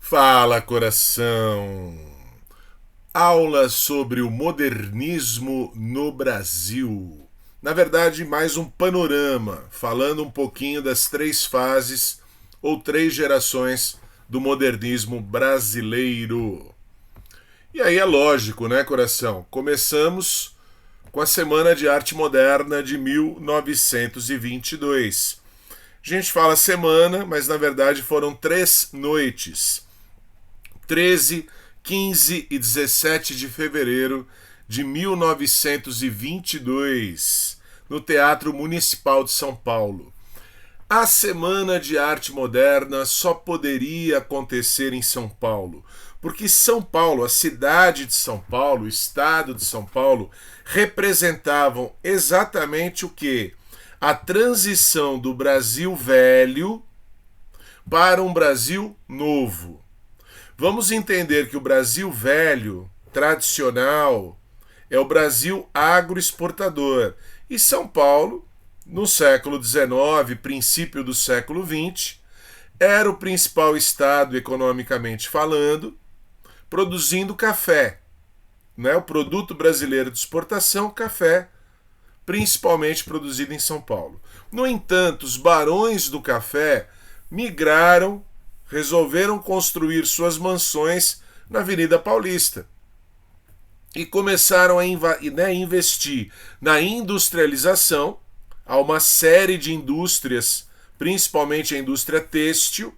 Fala, coração! Aula sobre o modernismo no Brasil. Na verdade, mais um panorama, falando um pouquinho das três fases ou três gerações do modernismo brasileiro. E aí é lógico, né, coração? Começamos com a Semana de Arte Moderna de 1922. A gente fala semana, mas na verdade foram 3 noites. 13, 15 e 17 de fevereiro de 1922, no Teatro Municipal de São Paulo. A Semana de Arte Moderna só poderia acontecer em São Paulo, porque São Paulo, a cidade de São Paulo, o estado de São Paulo, representavam exatamente o que? A transição do Brasil velho para um Brasil novo. Vamos entender que o Brasil velho, tradicional, é o Brasil agroexportador. E São Paulo, no século XIX, princípio do século XX, era o principal estado economicamente falando, produzindo café. Né? O produto brasileiro de exportação, café, principalmente produzido em São Paulo. No entanto, os barões do café migraram, resolveram construir suas mansões na Avenida Paulista e começaram a investir na industrialização. Há uma série de indústrias, principalmente a indústria têxtil,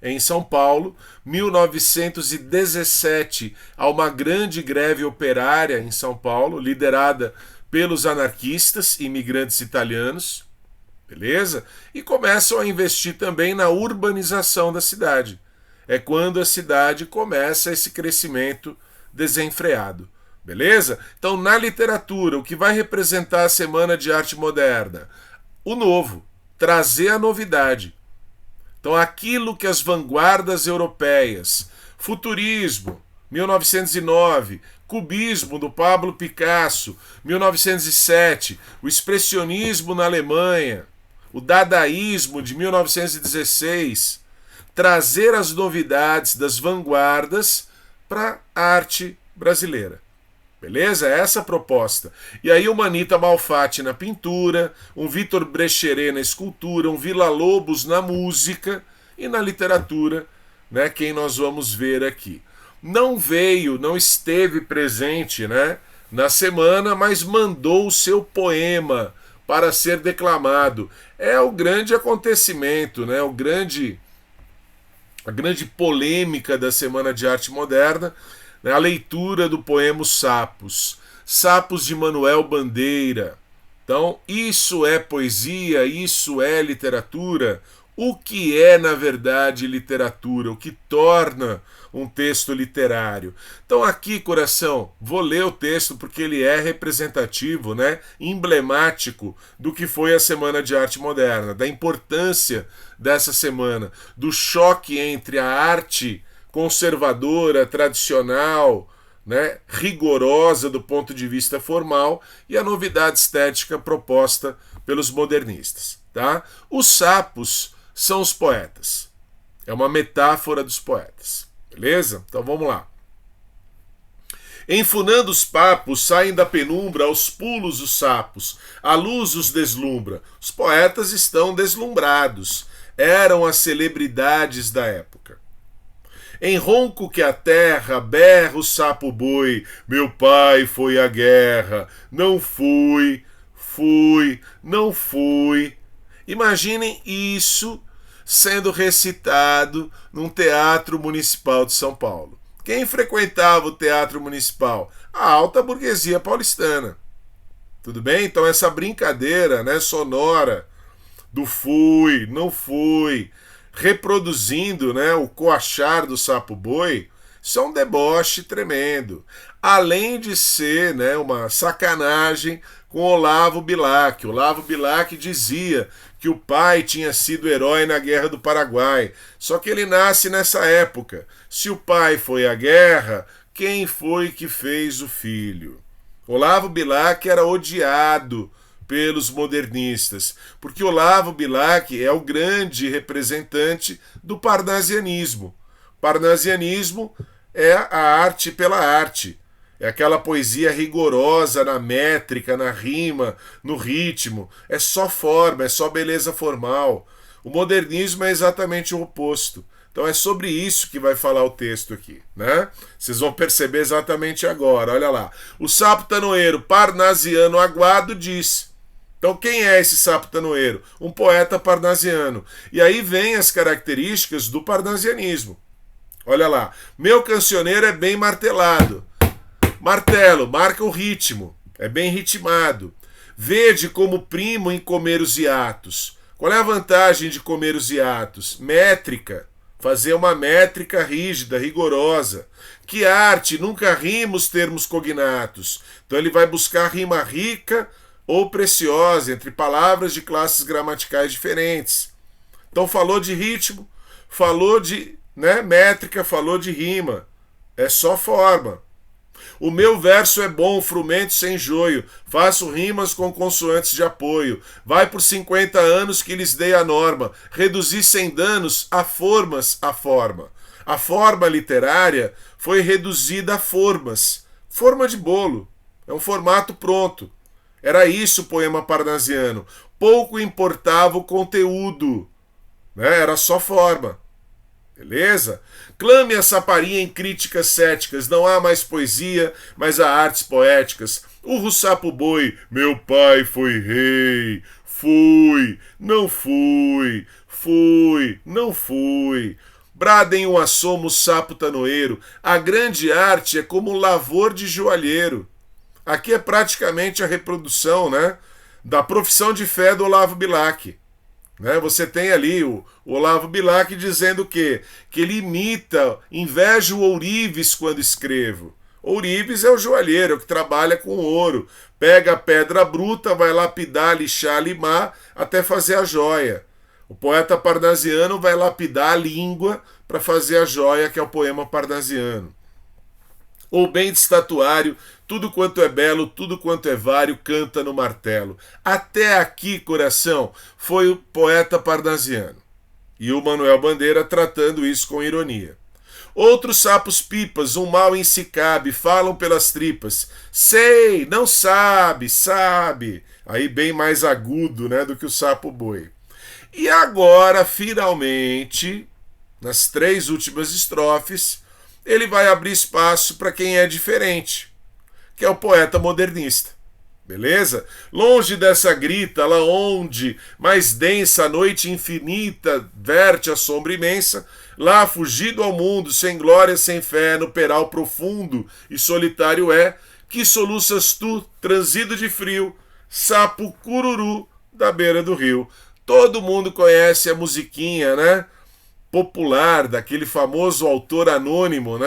em São Paulo. 1917, há uma grande greve operária em São Paulo, liderada pelos anarquistas imigrantes italianos. Beleza? E começam a investir também na urbanização da cidade. É quando a cidade começa esse crescimento desenfreado. Beleza? Então, na literatura, o que vai representar a Semana de Arte Moderna? O novo, trazer a novidade. Então, aquilo que as vanguardas europeias, futurismo, 1909, cubismo do Pablo Picasso, 1907, o expressionismo na Alemanha, o dadaísmo de 1916, trazer as novidades das vanguardas para a arte brasileira. Beleza? É essa a proposta. E aí uma Anita Malfatti na pintura, um Vitor Brecheret na escultura, um Villa-Lobos na música e na literatura, né, quem nós vamos ver aqui. Não veio, não esteve presente, né, na semana, mas mandou o seu poema para ser declamado. É o grande acontecimento, né, a grande polêmica da Semana de Arte Moderna, né, a leitura do poema Sapos. Sapos de Manuel Bandeira. Então, isso é poesia, isso é literatura. O que é, na verdade, literatura? O que torna um texto literário? Então aqui, coração, vou ler o texto porque ele é representativo, né? Emblemático do que foi a Semana de Arte Moderna, da importância dessa semana, do choque entre a arte conservadora, tradicional, né, rigorosa do ponto de vista formal e a novidade estética proposta pelos modernistas. Tá? Os sapos são os poetas. É uma metáfora dos poetas. Beleza? Então vamos lá. Enfunando os papos, saem da penumbra aos pulos os sapos. A luz os deslumbra. Os poetas estão deslumbrados. Eram as celebridades da época. Em ronco que a terra berra o sapo boi. Meu pai foi à guerra. Não fui, não fui. Imaginem isso sendo recitado num teatro municipal de São Paulo. Quem frequentava o teatro municipal? A alta burguesia paulistana. Tudo bem? Então essa brincadeira, né, sonora do fui, não fui, reproduzindo, né, o coachar do sapo boi, isso é um deboche tremendo. Além de ser, né, uma sacanagem com Olavo Bilac. Olavo Bilac dizia que o pai tinha sido herói na Guerra do Paraguai. Só que ele nasce nessa época. Se o pai foi à guerra, quem foi que fez o filho? Olavo Bilac era odiado pelos modernistas, porque Olavo Bilac é o grande representante do parnasianismo. Parnasianismo é a arte pela arte. É aquela poesia rigorosa na métrica, na rima, no ritmo. É só forma, é só beleza formal. O modernismo é exatamente o oposto. Então é sobre isso que vai falar o texto aqui, né? Vocês vão perceber exatamente agora, olha lá. O sapo tanoeiro parnasiano aguado diz. Então quem é esse sapo tanoeiro? Um poeta parnasiano. E aí vem as características do parnasianismo. Olha lá. Meu cancioneiro é bem martelado. Martelo, marca o ritmo. É bem ritmado. Vede como primo em comer os hiatos. Qual é a vantagem de comer os hiatos? Métrica. Fazer uma métrica rígida, rigorosa. Que arte, nunca rima os termos cognatos. Então ele vai buscar rima rica ou preciosa entre palavras de classes gramaticais diferentes. Então falou de ritmo, falou de métrica, falou de rima. É só forma. O meu verso é bom, frumento sem joio. Faço rimas com consoantes de apoio. Vai por 50 anos que lhes dei a norma. Reduzi sem danos a formas a forma. A forma literária foi reduzida a formas. Forma de bolo. É um formato pronto. Era isso o poema parnasiano. Pouco importava o conteúdo. Era só forma. Beleza? Clame a saparia em críticas céticas. Não há mais poesia, mas há artes poéticas. Urro sapo boi. Meu pai foi rei. Fui, não fui. Fui, não fui. Bradem o assomo sapo tanoeiro. A grande arte é como lavor de joalheiro. Aqui é praticamente a reprodução, da profissão de fé do Olavo Bilac. Você tem ali o Olavo Bilac dizendo o quê? Que ele imita, inveja o ourives quando escrevo. Ourives é o joalheiro, é o que trabalha com ouro. Pega a pedra bruta, vai lapidar, lixar, limar, até fazer a joia. O poeta parnasiano vai lapidar a língua para fazer a joia, que é o poema parnasiano. Ou bem de estatuário, tudo quanto é belo, tudo quanto é vário, canta no martelo. Até aqui, coração, foi o poeta parnasiano. E o Manuel Bandeira tratando isso com ironia. Outros sapos pipas, um mal em si cabe, falam pelas tripas. Sei, não sabe, sabe. Aí bem mais agudo, do que o sapo boi. E agora, finalmente, nas 3 últimas estrofes, ele vai abrir espaço para quem é diferente, que é o poeta modernista. Beleza? Longe dessa grita, lá onde, mais densa, a noite infinita verte a sombra imensa, lá fugido ao mundo, sem glória, sem fé, no peral profundo e solitário é, que soluças tu, transido de frio, sapo cururu da beira do rio. Todo mundo conhece a musiquinha, popular, daquele famoso autor anônimo,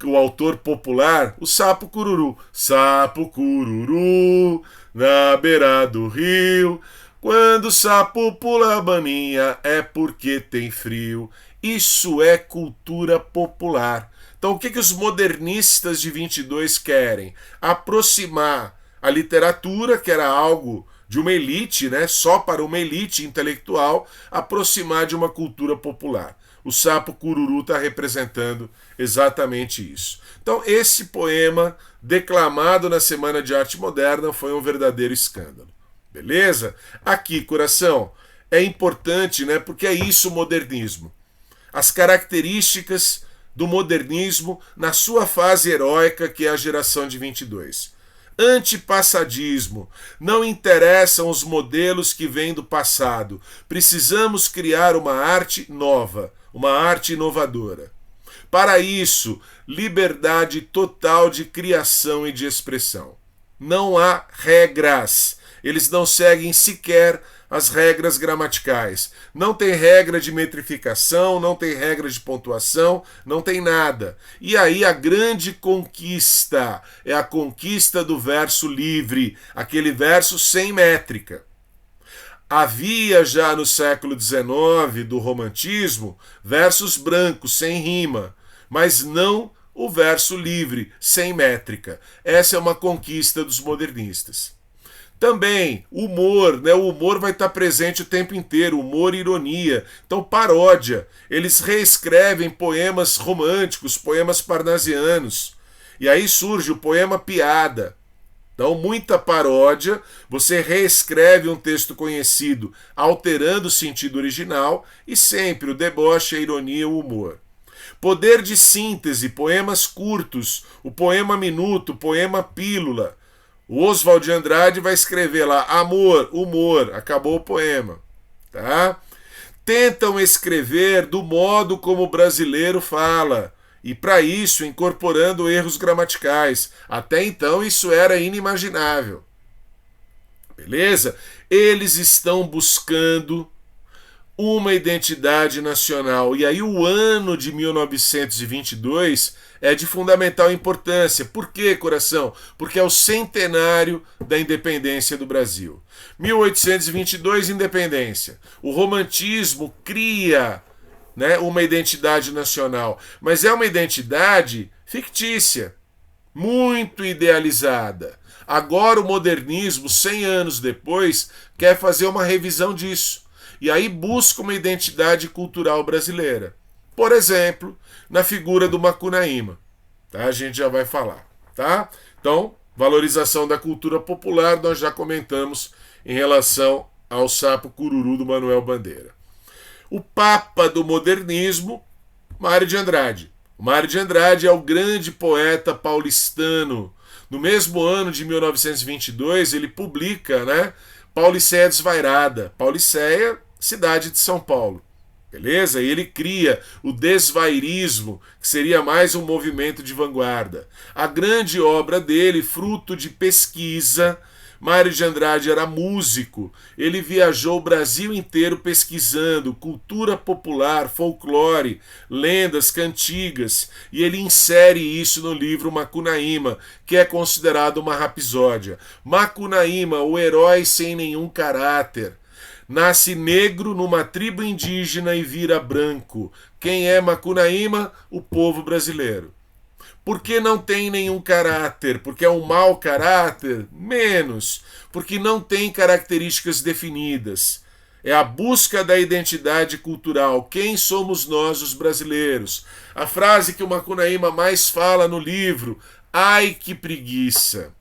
o autor popular, o sapo cururu. Sapo cururu, na beira do rio, quando o sapo pula a baninha, é porque tem frio. Isso é cultura popular. Então o que os modernistas de 22 querem? Aproximar a literatura, que era algo de uma elite, só para uma elite intelectual, aproximar de uma cultura popular. O sapo cururu está representando exatamente isso. Então, esse poema, declamado na Semana de Arte Moderna, foi um verdadeiro escândalo. Beleza? Aqui, coração, é importante, porque é isso o modernismo. As características do modernismo na sua fase heróica, que é a geração de 22. Antipassadismo. Não interessam os modelos que vêm do passado. Precisamos criar uma arte nova, uma arte inovadora. Para isso, liberdade total de criação e de expressão. Não há regras. Eles não seguem sequer as regras gramaticais. Não tem regra de metrificação, não tem regra de pontuação, não tem nada. E aí a grande conquista é a conquista do verso livre, aquele verso sem métrica. Havia já no século XIX, do romantismo, versos brancos, sem rima, mas não o verso livre, sem métrica. Essa é uma conquista dos modernistas. Também, humor, né? O humor vai estar presente o tempo inteiro, humor e ironia. Então, paródia. Eles reescrevem poemas românticos, poemas parnasianos. E aí surge o poema piada. Então, muita paródia, você reescreve um texto conhecido, alterando o sentido original, e sempre o deboche, a ironia e o humor. Poder de síntese, poemas curtos, o poema minuto, o poema pílula. O Oswald de Andrade vai escrever lá, amor, humor, acabou o poema. Tá? Tentam escrever do modo como o brasileiro fala, e para isso incorporando erros gramaticais. Até então isso era inimaginável. Beleza? Eles estão buscando uma identidade nacional. E aí o ano de 1922 é de fundamental importância. Por quê, coração? Porque é o centenário da independência do Brasil. 1822, independência. O romantismo cria, né, uma identidade nacional, mas é uma identidade fictícia, muito idealizada. Agora o modernismo, 100 anos depois, quer fazer uma revisão disso. E aí busca uma identidade cultural brasileira. Por exemplo, na figura do Macunaíma. Tá? A gente já vai falar. Tá? Então, valorização da cultura popular, nós já comentamos em relação ao sapo cururu do Manuel Bandeira. O papa do modernismo, Mário de Andrade. O Mário de Andrade é o grande poeta paulistano. No mesmo ano de 1922, ele publica, né, Pauliceia Desvairada. Pauliceia, cidade de São Paulo. Beleza? E ele cria o desvairismo, que seria mais um movimento de vanguarda. A grande obra dele, fruto de pesquisa. Mário de Andrade era músico, ele viajou o Brasil inteiro pesquisando cultura popular, folclore, lendas, cantigas, e ele insere isso no livro Macunaíma, que é considerado uma rapsódia. Macunaíma, o herói sem nenhum caráter. Nasce negro numa tribo indígena e vira branco. Quem é Macunaíma? O povo brasileiro. Por que não tem nenhum caráter? Porque é um mau caráter? Menos. Porque não tem características definidas. É a busca da identidade cultural. Quem somos nós, os brasileiros? A frase que o Macunaíma mais fala no livro, ai que preguiça.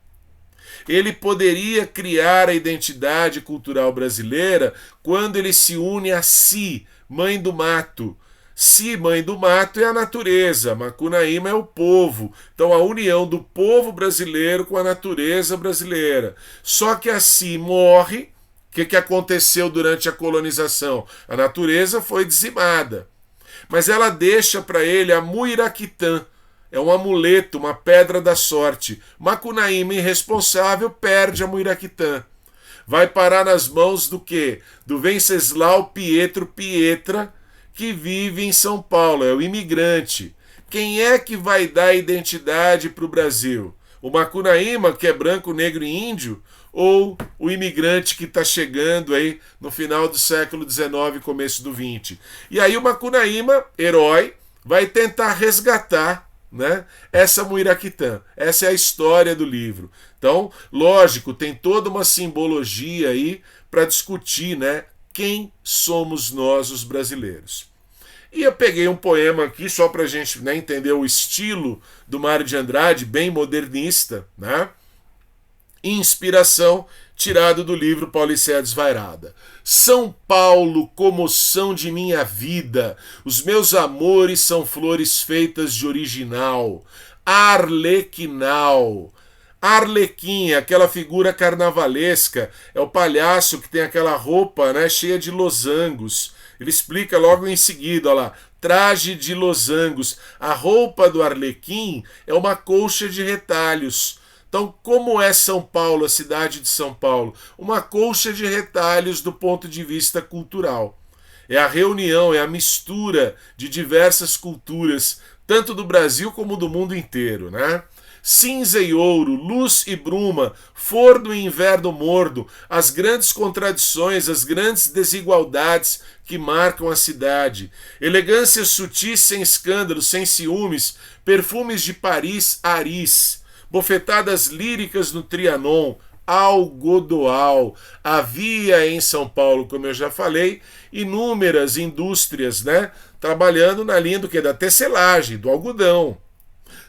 Ele poderia criar a identidade cultural brasileira quando ele se une a Si, mãe do mato. Si, mãe do mato, é a natureza, Macunaíma é o povo. Então a união do povo brasileiro com a natureza brasileira. Só que a Si morre, o que aconteceu durante a colonização? A natureza foi dizimada. Mas ela deixa para ele a Muiraquitã. É um amuleto, uma pedra da sorte. Macunaíma, irresponsável, perde a Muiraquitã. Vai parar nas mãos do quê? Do Venceslau Pietro Pietra, que vive em São Paulo, é o imigrante. Quem é que vai dar identidade para o Brasil? O Macunaíma, que é branco, negro e índio? Ou o imigrante que está chegando aí no final do século XIX, começo do XX? E aí o Macunaíma, herói, vai tentar resgatar, né, essa Muiraquitã. Essa é a história do livro. Então, lógico, tem toda uma simbologia aí para discutir, né, quem somos nós, os brasileiros. E eu peguei um poema aqui só para a gente, né, entender o estilo do Mário de Andrade, bem modernista, né? Inspiração tirado do livro Pauliceia Desvairada. São Paulo, comoção de minha vida, os meus amores são flores feitas de original, arlequinal. Arlequim, aquela figura carnavalesca, é o palhaço que tem aquela roupa, né, cheia de losangos. Ele explica logo em seguida, olha lá, traje de losangos. A roupa do Arlequim é uma colcha de retalhos. Então, como é São Paulo, a cidade de São Paulo? Uma colcha de retalhos do ponto de vista cultural. É a reunião, é a mistura de diversas culturas, tanto do Brasil como do mundo inteiro, né? Cinza e ouro, luz e bruma, forno e inverno morno, as grandes contradições, as grandes desigualdades que marcam a cidade. Elegâncias sutis sem escândalos, sem ciúmes, perfumes de Paris, Aris, bofetadas líricas no Trianon, algodoal. Havia em São Paulo, como eu já falei, inúmeras indústrias, né, trabalhando na linha do que? Da tecelagem, do algodão.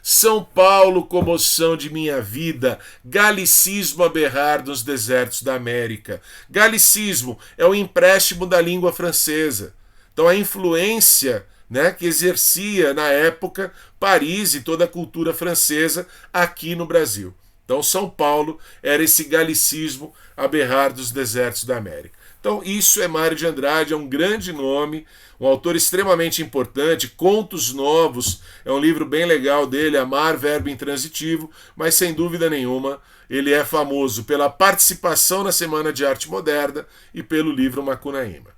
São Paulo, comoção de minha vida, galicismo a berrar nos desertos da América. Galicismo é o empréstimo da língua francesa. Então a influência, né, que exercia na época Paris e toda a cultura francesa aqui no Brasil. Então São Paulo era esse galicismo a berrar dos desertos da América. Então isso é Mário de Andrade, é um grande nome, um autor extremamente importante. Contos Novos é um livro bem legal dele, Amar, Verbo Intransitivo, mas sem dúvida nenhuma ele é famoso pela participação na Semana de Arte Moderna e pelo livro Macunaíma.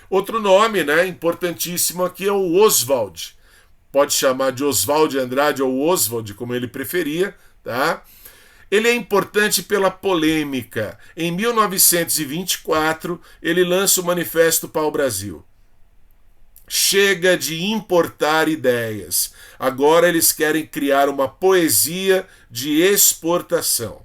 Outro nome, né, importantíssimo aqui é o Oswald. Pode chamar de Oswald Andrade ou Oswald, como ele preferia, tá? Ele é importante pela polêmica. Em 1924, ele lança o Manifesto Pau-Brasil. Chega de importar ideias. Agora eles querem criar uma poesia de exportação.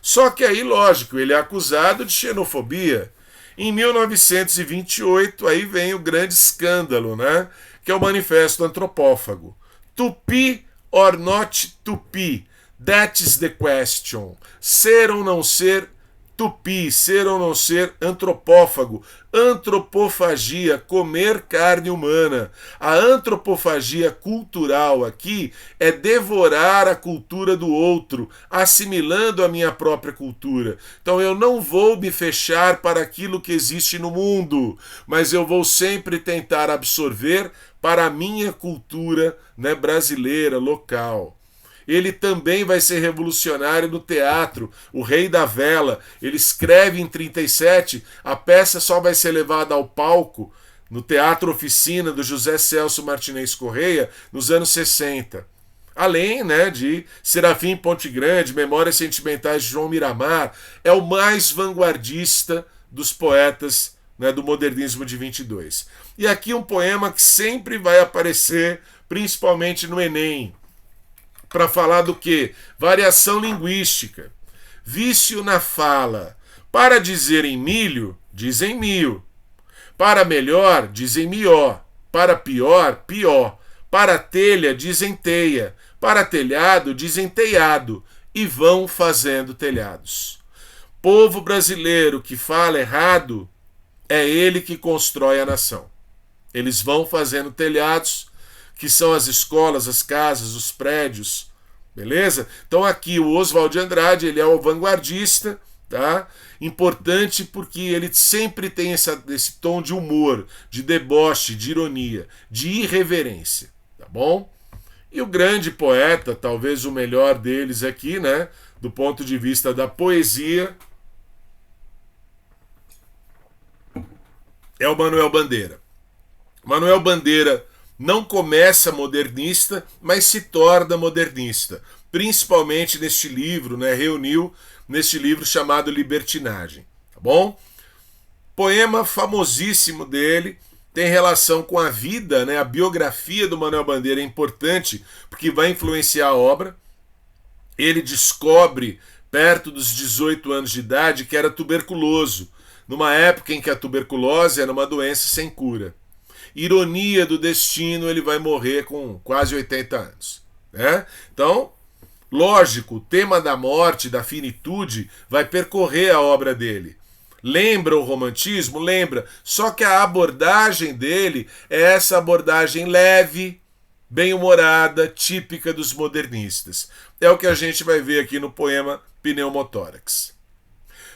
Só que aí, lógico, ele é acusado de xenofobia. Em 1928, aí vem o grande escândalo, né? Que é o Manifesto Antropófago. Tupi or not tupi? That is the question. Ser ou não ser tupi, ser ou não ser antropófago. Antropofagia, comer carne humana. A antropofagia cultural aqui é devorar a cultura do outro, assimilando a minha própria cultura. Então eu não vou me fechar para aquilo que existe no mundo, mas eu vou sempre tentar absorver para a minha cultura, né, brasileira, local. Ele também vai ser revolucionário no teatro, O Rei da Vela. Ele escreve em 1937, a peça só vai ser levada ao palco no Teatro Oficina do José Celso Martinez Correia nos anos 60. Além, né, de Serafim Ponte Grande, Memórias Sentimentais de João Miramar, é o mais vanguardista dos poetas, né, do modernismo de 22. E aqui um poema que sempre vai aparecer, principalmente no Enem, para falar do quê? Variação linguística. Vício na fala. Para dizer em milho, dizem mil. Para melhor, dizem mió. Para pior, pior. Para telha, dizem teia. Para telhado, dizem teiado. E vão fazendo telhados. Povo brasileiro que fala errado, é ele que constrói a nação. Eles vão fazendo telhados, que são as escolas, as casas, os prédios, beleza? Então aqui o Oswald de Andrade, ele é o vanguardista, tá? Importante porque ele sempre tem esse tom de humor, de deboche, de ironia, de irreverência, tá bom? E o grande poeta, talvez o melhor deles aqui, né, do ponto de vista da poesia, é o Manuel Bandeira. Manuel Bandeira não começa modernista, mas se torna modernista, principalmente neste livro, né, reuniu neste livro chamado Libertinagem, tá bom? Poema famosíssimo dele, tem relação com a vida, né, a biografia do Manuel Bandeira é importante, porque vai influenciar a obra. Ele descobre, perto dos 18 anos de idade, que era tuberculoso, numa época em que a tuberculose era uma doença sem cura. Ironia do destino, ele vai morrer com quase 80 anos. Né? Então, lógico, o tema da morte, da finitude, vai percorrer a obra dele. Lembra o romantismo? Lembra. Só que a abordagem dele é essa abordagem leve, bem-humorada, típica dos modernistas. É o que a gente vai ver aqui no poema Pneumotórax.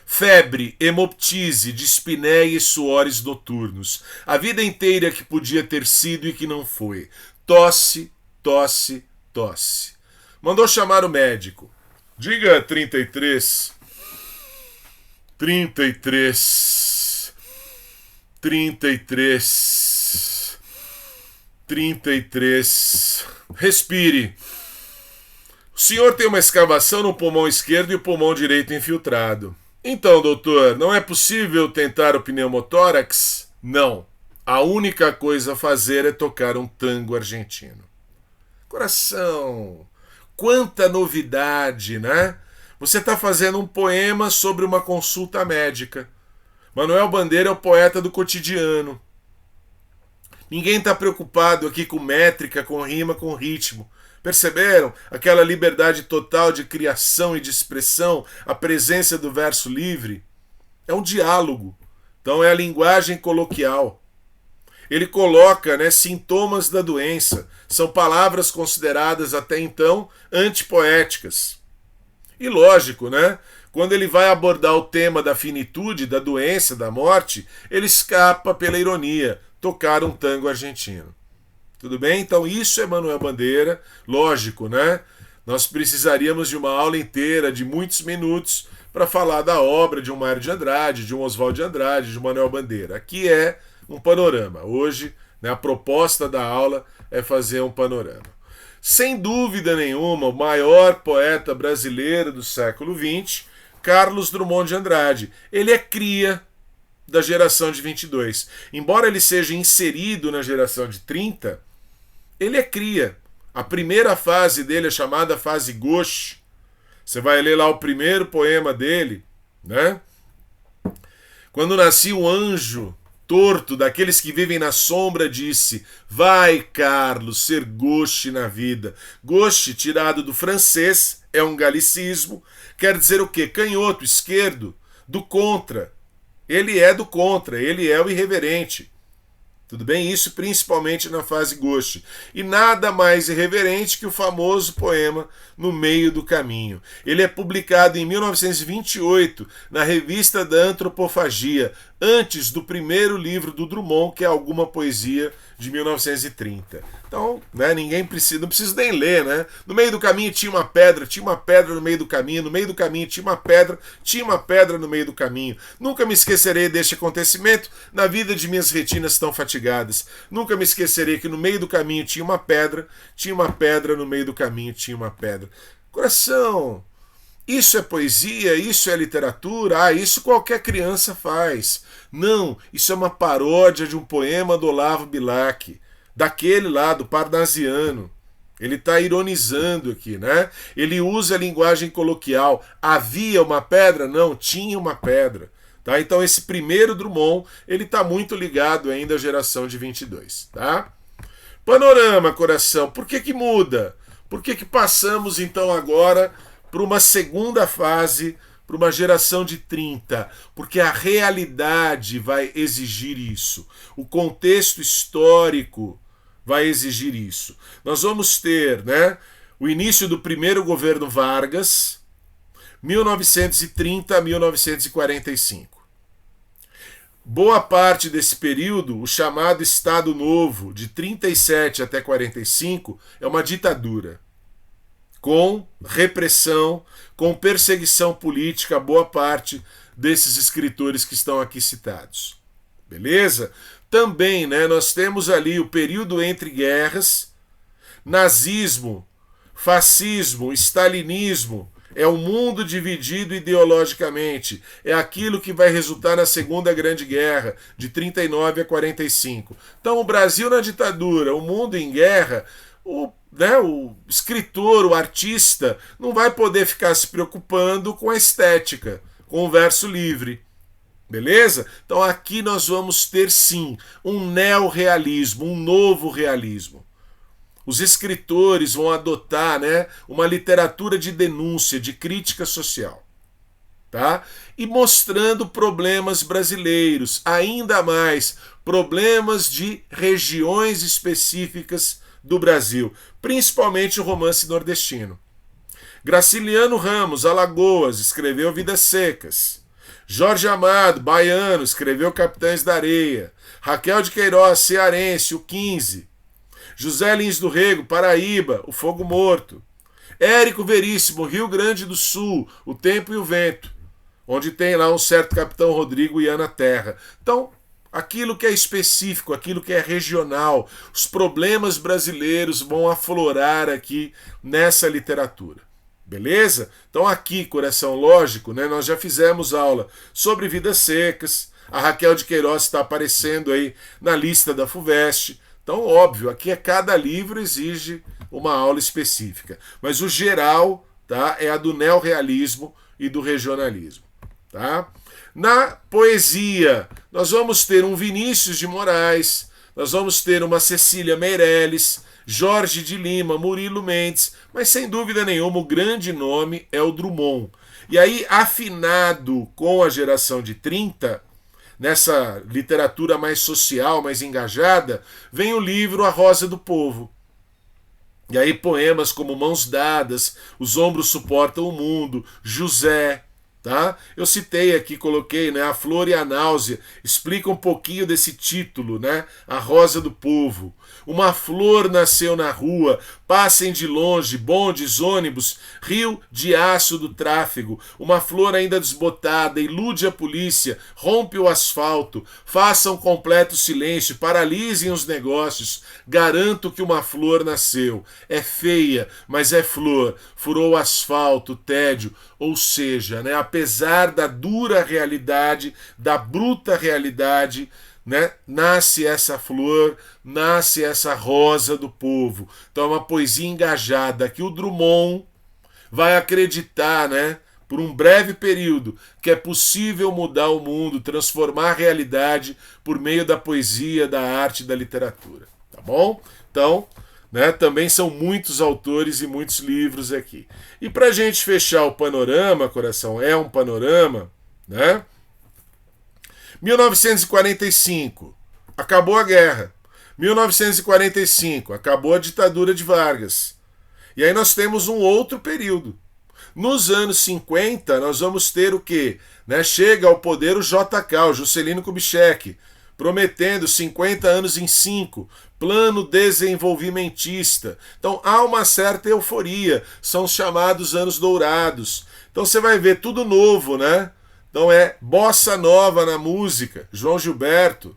Febre, hemoptise, dispneia e suores noturnos. A vida inteira que podia ter sido e que não foi. Tosse, tosse, tosse. Mandou chamar o médico. Diga 33. 33. 33. 33. Respire. O senhor tem uma escavação no pulmão esquerdo e o pulmão direito infiltrado. Então, doutor, não é possível tentar o pneumotórax? Não. A única coisa a fazer é tocar um tango argentino. Coração, quanta novidade, né? Você está fazendo um poema sobre uma consulta médica. Manuel Bandeira é o poeta do cotidiano. Ninguém está preocupado aqui com métrica, com rima, com ritmo. Perceberam? Aquela liberdade total de criação e de expressão, a presença do verso livre. É um diálogo. Então é a linguagem coloquial. Ele coloca, né, sintomas da doença. São palavras consideradas até então antipoéticas. E lógico, né? Quando ele vai abordar o tema da finitude, da doença, da morte, ele escapa pela ironia, tocar um tango argentino. Tudo bem? Então isso é Manuel Bandeira, lógico, né? Nós precisaríamos de uma aula inteira, de muitos minutos, para falar da obra de um Mário de Andrade, de um Oswald de Andrade, de um Manuel Bandeira. Aqui é um panorama. Hoje, né, a proposta da aula é fazer um panorama. Sem dúvida nenhuma, o maior poeta brasileiro do século XX, Carlos Drummond de Andrade. Ele é cria da geração de 22. Embora ele seja inserido na geração de 30, ele é cria. A primeira fase dele é chamada fase gauche. Você vai ler lá o primeiro poema dele, né? Quando nascia o anjo torto daqueles que vivem na sombra, disse: vai, Carlos, ser gauche na vida. Gauche, tirado do francês, é um galicismo. Quer dizer o quê? Canhoto, esquerdo, do contra. Ele é do contra, ele é o irreverente. Tudo bem? Isso principalmente na fase gauche. E nada mais irreverente que o famoso poema No Meio do Caminho. Ele é publicado em 1928 na Revista da Antropofagia, antes do primeiro livro do Drummond, que é Alguma Poesia, de 1930. Então, né, não precisa nem ler, né? No meio do caminho tinha uma pedra no meio do caminho, no meio do caminho tinha uma pedra no meio do caminho. Nunca me esquecerei deste acontecimento na vida de minhas retinas tão fatigadas. Nunca me esquecerei que no meio do caminho tinha uma pedra no meio do caminho tinha uma pedra. Coração, isso é poesia, isso é literatura, isso qualquer criança faz. Não, isso é uma paródia de um poema do Olavo Bilac, daquele lá, do Parnasiano. Ele está ironizando aqui, né? Ele usa a linguagem coloquial. Havia uma pedra? Não, tinha uma pedra. Tá? Então esse primeiro Drummond, ele está muito ligado ainda à geração de 22. Tá? Panorama, coração, por que muda? Por que passamos então agora para uma segunda fase, para uma geração de 30? Porque a realidade vai exigir isso. O contexto histórico vai exigir isso. Nós vamos ter, né, o início do primeiro governo Vargas, 1930 a 1945. Boa parte desse período, o chamado Estado Novo, de 37 até 45, é uma ditadura. Com repressão, com perseguição política a boa parte desses escritores que estão aqui citados. Beleza? Também, né, nós temos ali o período entre guerras, nazismo, fascismo, stalinismo. É um mundo dividido ideologicamente. É aquilo que vai resultar na Segunda Grande Guerra, de 39 a 45. Então, o Brasil na ditadura, o mundo em guerra, o escritor, o artista, não vai poder ficar se preocupando com a estética, com o verso livre. Beleza? Então aqui nós vamos ter sim um neorrealismo, um novo realismo. Os escritores vão adotar, né, uma literatura de denúncia, de crítica social. Tá? E mostrando problemas brasileiros, ainda mais problemas de regiões específicas do Brasil, principalmente o romance nordestino. Graciliano Ramos, Alagoas, escreveu Vidas Secas. Jorge Amado, baiano, escreveu Capitães da Areia. Raquel de Queiroz, cearense, o 15. José Lins do Rego, Paraíba, o Fogo Morto. Érico Veríssimo, Rio Grande do Sul, O Tempo e o Vento, onde tem lá um certo Capitão Rodrigo e Ana Terra. Então, aquilo que é específico, aquilo que é regional, os problemas brasileiros vão aflorar aqui nessa literatura. Beleza? Então aqui, coração lógico, né, nós já fizemos aula sobre Vidas Secas, a Raquel de Queiroz está aparecendo aí na lista da FUVEST. Então, óbvio, aqui cada livro exige uma aula específica. Mas o geral tá? É a do neorrealismo e do regionalismo. Tá? Na poesia, nós vamos ter um Vinícius de Moraes, nós vamos ter uma Cecília Meirelles, Jorge de Lima, Murilo Mendes, mas sem dúvida nenhuma o grande nome é o Drummond. E aí, afinado com a geração de 30, nessa literatura mais social, mais engajada, vem o livro A Rosa do Povo. E aí poemas como Mãos Dadas, Os Ombros Suportam o Mundo, José, tá? Eu citei aqui, coloquei, né, A Flor e a Náusea, explica um pouquinho desse título, né? A Rosa do Povo. Uma flor nasceu na rua, passem de longe, bondes, ônibus, rio de aço do tráfego. Uma flor ainda desbotada, ilude a polícia, rompe o asfalto, façam completo silêncio, paralisem os negócios. Garanto que uma flor nasceu. É feia, mas é flor. Furou o asfalto, tédio. Ou seja, né, apesar da dura realidade, da bruta realidade, né, nasce essa flor, nasce essa rosa do povo. Então é uma poesia engajada que o Drummond vai acreditar, né, por um breve período, que é possível mudar o mundo, transformar a realidade por meio da poesia, da arte e da literatura. Tá bom? Então, né, também são muitos autores e muitos livros aqui. E para a gente fechar o panorama, coração, é um panorama, né? 1945, acabou a guerra. 1945, acabou a ditadura de Vargas. E aí nós temos um outro período. Nos anos 50, nós vamos ter o quê? Né? Chega ao poder o JK, o Juscelino Kubitschek, prometendo 50 anos em 5, plano desenvolvimentista. Então há uma certa euforia, são os chamados anos dourados. Então você vai ver tudo novo, né? Então é bossa nova na música, João Gilberto,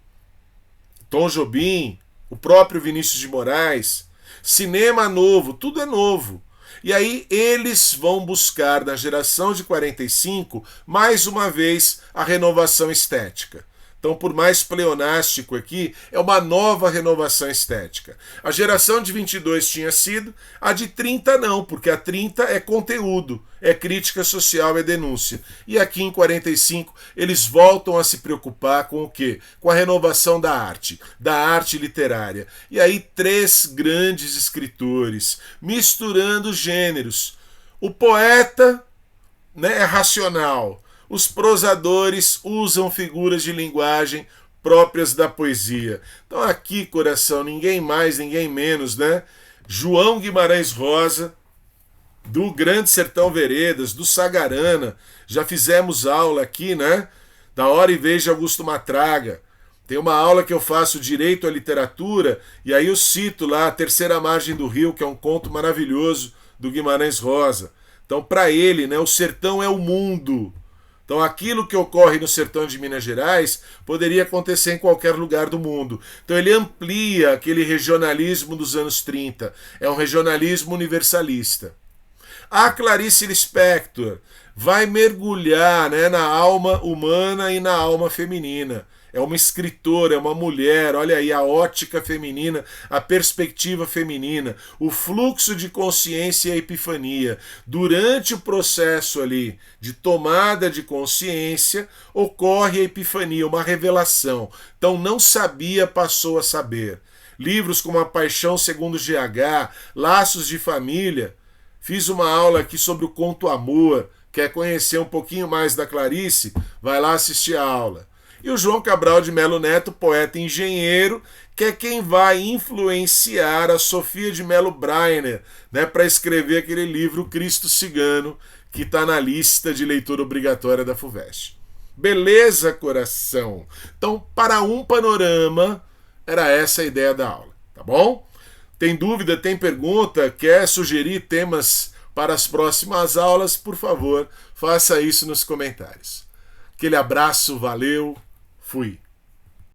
Tom Jobim, o próprio Vinícius de Moraes, cinema novo, tudo é novo. E aí eles vão buscar na geração de 45, mais uma vez, a renovação estética. Então, por mais pleonástico aqui, é uma nova renovação estética. A geração de 22 tinha sido, a de 30 não, porque a 30 é conteúdo, é crítica social, é denúncia. E aqui em 45 eles voltam a se preocupar com o quê? Com a renovação da arte literária. E aí 3 grandes escritores, misturando gêneros. O poeta, né, é racional. Os prosadores usam figuras de linguagem próprias da poesia. Então aqui, coração, ninguém mais, ninguém menos, né? João Guimarães Rosa, do Grande Sertão Veredas, do Sagarana. Já fizemos aula aqui, né? Da Hora e Vez de Augusto Matraga. Tem uma aula que eu faço Direito à Literatura, e aí eu cito lá A Terceira Margem do Rio, que é um conto maravilhoso do Guimarães Rosa. Então, para ele, né, o sertão é o mundo. Então aquilo que ocorre no sertão de Minas Gerais poderia acontecer em qualquer lugar do mundo. Então ele amplia aquele regionalismo dos anos 30. É um regionalismo universalista. A Clarice Lispector vai mergulhar, né, na alma humana e na alma feminina. É uma escritora, é uma mulher, olha aí a ótica feminina, a perspectiva feminina, o fluxo de consciência e a epifania. Durante o processo ali de tomada de consciência, ocorre a epifania, uma revelação. Então não sabia, passou a saber. Livros como A Paixão Segundo GH, Laços de Família. Fiz uma aula aqui sobre o conto Amor. Quer conhecer um pouquinho mais da Clarice? Vai lá assistir a aula. E o João Cabral de Melo Neto, poeta e engenheiro, que é quem vai influenciar a Sofia de Melo Breiner, né, para escrever aquele livro Cristo Cigano, que está na lista de leitura obrigatória da FUVEST. Beleza, coração? Então, para um panorama, era essa a ideia da aula, tá bom? Tem dúvida, tem pergunta, quer sugerir temas para as próximas aulas? Por favor, faça isso nos comentários. Aquele abraço, valeu, fui.